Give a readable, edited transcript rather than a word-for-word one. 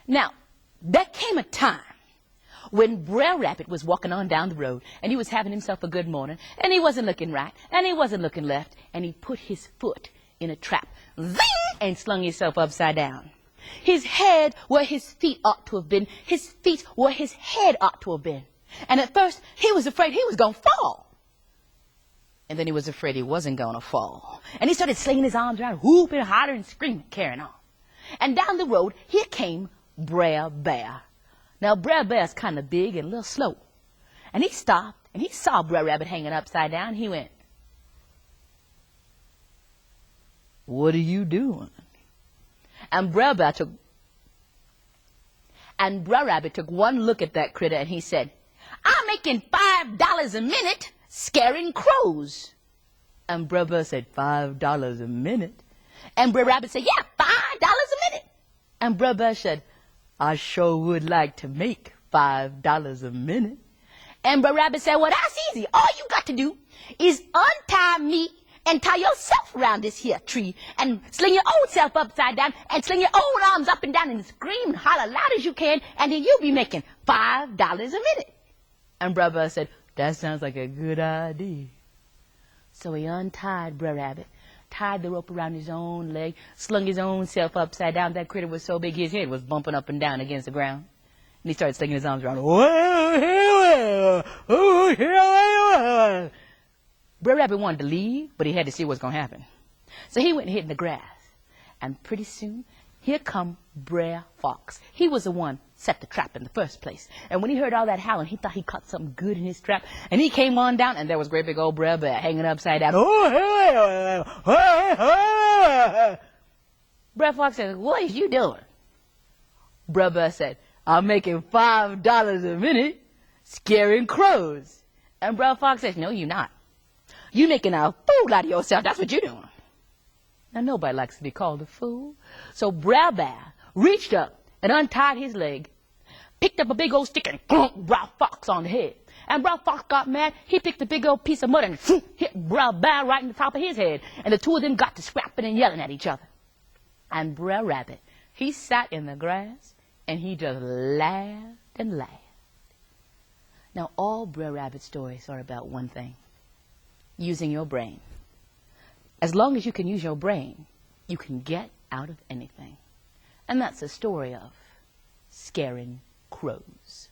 Now, there came a time when Brer Rabbit was walking on down the road, and he was having himself a good morning, and he wasn't looking right, and he wasn't looking left, and he put his foot in a trap, zing, and slung himself upside down. His head where his feet ought to have been, his feet where his head ought to have been. And at first, he was afraid he was going to fall. And then he was afraid he wasn't going to fall. And he started slinging his arms around, whooping, hollering, screaming, carrying on. And down the road, here came Brer Bear. Now, Brer Bear's kind of big and a little slow. And he stopped, and he saw Brer Rabbit hanging upside down. He went, "What are you doing?" And Brer Rabbit took one look at that critter, and he said, "I'm making $5 a minute scaring crows." And Brer Bear said, $5 a minute? And Brer Rabbit said, "Yeah, $5 a minute." And Brer Bear said, "I sure would like to make $5 a minute." And Brer Rabbit said, "Well, that's easy. All you got to do is untie me and tie yourself around this here tree and sling your own self upside down and sling your own arms up and down and scream and holler loud as you can, and then you'll be making $5 a minute." And Brer Bear said, "That sounds like a good idea." So he untied Brer Rabbit, tied the rope around his own leg, slung his own self upside down. That critter was so big his head was bumping up and down against the ground. And he started slinging his arms around. Brer Rabbit wanted to leave, but he had to see what's going to happen. So he went and hid in the grass. And pretty soon, here come Brer Fox. He was the one set the trap in the first place. And when he heard all that howling, he thought he caught something good in his trap. And he came on down, and there was great big old Brer Bear hanging upside down. Brer Fox said, "What is you doing?" Brer Bear said, "I'm making $5 a minute scaring crows." And Brer Fox said, "No, you're not. You're making a fool out of yourself. That's what you're doing." Now, nobody likes to be called a fool. So Brer Bear reached up and untied his leg, picked up a big old stick and clonked Brer Fox on the head. And Brer Fox got mad. He picked a big old piece of mud and hit Brer Bear right in the top of his head. And the two of them got to scrapping and yelling at each other. And Brer Rabbit, he sat in the grass and he just laughed and laughed. Now, all Brer Rabbit stories are about one thing: using your brain. As long as you can use your brain, you can get out of anything. And that's the story of scaring crows.